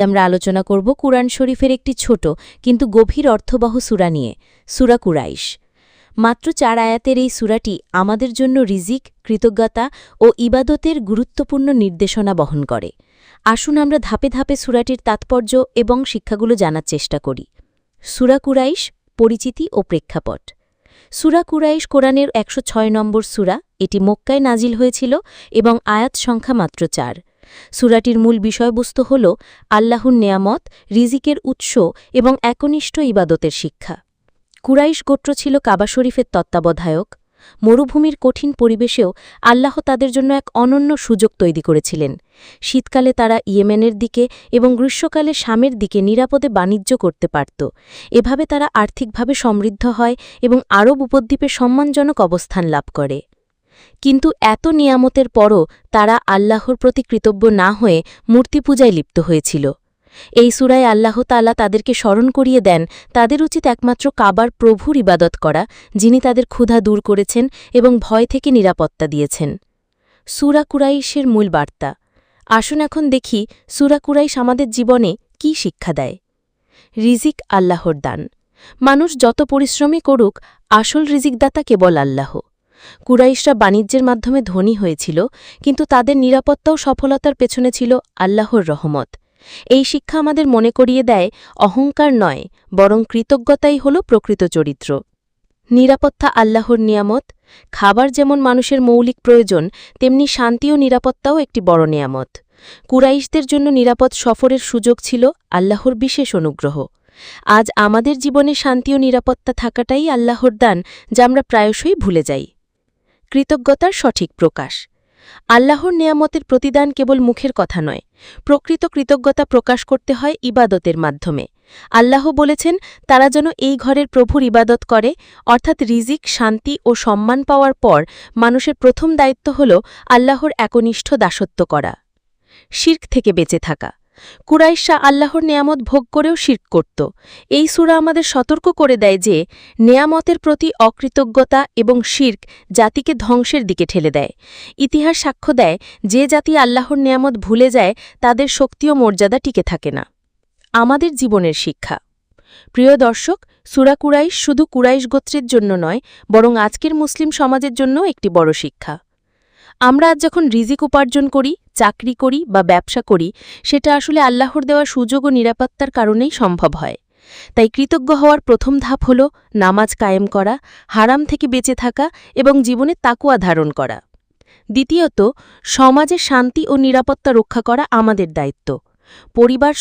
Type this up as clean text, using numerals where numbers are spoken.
আমরা আলোচনা করব কুরআন শরীফের একটি ছোট কিন্তু গভীর অর্থবহ সূরা নিয়ে, সূরা কুরাইশ। মাত্র 4 আয়াতের এই সূরাটি আমাদের জন্য রিজিক, কৃতজ্ঞতা ও ইবাদতের গুরুত্বপূর্ণ নির্দেশনা বহন করে। আসুন আমরা ধাপে ধাপে সূরাটির তাৎপর্য এবং শিক্ষাগুলো জানার চেষ্টা করি। সূরা কুরাইশ, পরিচিতি ও প্রেক্ষাপট। সূরা কুরাইশ কোরআনের 106 নম্বর সূরা। এটি মক্কায় নাজিল হয়েছিল এবং আয়াত সংখ্যা মাত্র 4। সূরাটির মূল বিষয়বস্তু হল আল্লাহর নেয়ামত, রিজিকের উৎস এবং একনিষ্ঠ ইবাদতের শিক্ষা। কুরাইশ গোত্র ছিল কাবা শরীফের তত্ত্বাবধায়ক। মরুভূমির কঠিন পরিবেশেও আল্লাহ তাদের জন্য এক অনন্য সুযোগ তৈরি করেছিলেন। শীতকালে তারা ইয়েমেনের দিকে এবং গ্রীষ্মকালে শামের দিকে নিরাপদে বাণিজ্য করতে পারত। এভাবে তারা আর্থিকভাবে সমৃদ্ধ হয় এবং আরব উপদ্বীপে সম্মানজনক অবস্থান লাভ করে। কিন্তু এত নিয়ামতের পরও তারা আল্লাহর প্রতি কৃতজ্ঞ না হয়ে মূর্তিপূজায় লিপ্ত হয়েছিল। এই সূরায় আল্লাহ তাআলা তাদেরকে স্মরণ করিয়ে দেন তাদের উচিত একমাত্র কাবার প্রভুর ইবাদত করা, যিনি তাদের ক্ষুধা দূর করেছেন এবং ভয় থেকে নিরাপত্তা দিয়েছেন। সূরা কুরাইশের মূল বার্তা। আসুন এখন দেখি সূরা কুরাইশ আমাদের জীবনে কী শিক্ষা দেয়। রিজিক আল্লাহর দান। মানুষ যত পরিশ্রমই করুক, আসল রিজিকদাতা কেবল আল্লাহ। কুরাইশরা বাণিজ্যের মাধ্যমে ধনী হয়েছিল, কিন্তু তাদের নিরাপত্তা ও সফলতার পেছনে ছিল আল্লাহর রহমত। এই শিক্ষা আমাদের মনে করিয়ে দেয় অহংকার নয়, বরং কৃতজ্ঞতাই হল প্রকৃত চরিত্র। নিরাপত্তা আল্লাহর নিয়ামত। খাবার যেমন মানুষের মৌলিক প্রয়োজন, তেমনি শান্তি ও নিরাপত্তাও একটি বড় নিয়ামত। কুরাইশদের জন্য নিরাপদ সফরের সুযোগ ছিল আল্লাহর বিশেষ অনুগ্রহ। আজ আমাদের জীবনে শান্তি ও নিরাপত্তা থাকাটাই আল্লাহর দান, যা আমরা প্রায়শই ভুলে যাই। কৃতজ্ঞতার সঠিক প্রকাশ। আল্লাহর নেয়ামতের প্রতিদান কেবল মুখের কথা নয়, প্রকৃত কৃতজ্ঞতা প্রকাশ করতে হয় ইবাদতের মাধ্যমে। আল্লাহ বলেছেন তারা যেন এই ঘরের প্রভুর ইবাদত করে, অর্থাৎ রিজিক, শান্তি ও সম্মান পাওয়ার পর মানুষের প্রথম দায়িত্ব হল আল্লাহর একনিষ্ঠ দাসত্ব করা। শিরক থেকে বেঁচে থাকা। কুরাইশরা আল্লাহর নেয়ামত ভোগ করেও শিরক করত। এই সূরা আমাদের সতর্ক করে দেয় যে নেয়ামতের প্রতি অকৃতজ্ঞতা এবং শিরক জাতিকে ধ্বংসের দিকে ঠেলে দেয়। ইতিহাস সাক্ষ্য দেয় যে জাতি আল্লাহর নেয়ামত ভুলে যায় তাদের শক্তি ও মর্যাদা টিকে থাকে না। আমাদের জীবনের শিক্ষা। প্রিয় দর্শক, সূরা কুরাইশ শুধু কুরাইশ গোত্রের জন্য নয়, বরং আজকের মুসলিম সমাজের জন্যও একটি বড় শিক্ষা। আমরা আজ যখন রিজিক উপার্জন করি, চাকরি করি বা ব্যবসা করি, সেটা আসলে আল্লাহর দেওয়া সুযোগ ও নিরাপত্তার কারণেই সম্ভব হয়। তাই কৃতজ্ঞ হওয়ার প্রথম ধাপ হল নামাজ কায়েম করা, হারাম থেকে বেঁচে থাকা এবং জীবনে তাকওয়া ধারণ করা। দ্বিতীয়ত, সমাজে শান্তি ও নিরাপত্তা রক্ষা করা আমাদের দায়িত্ব। পরিবার,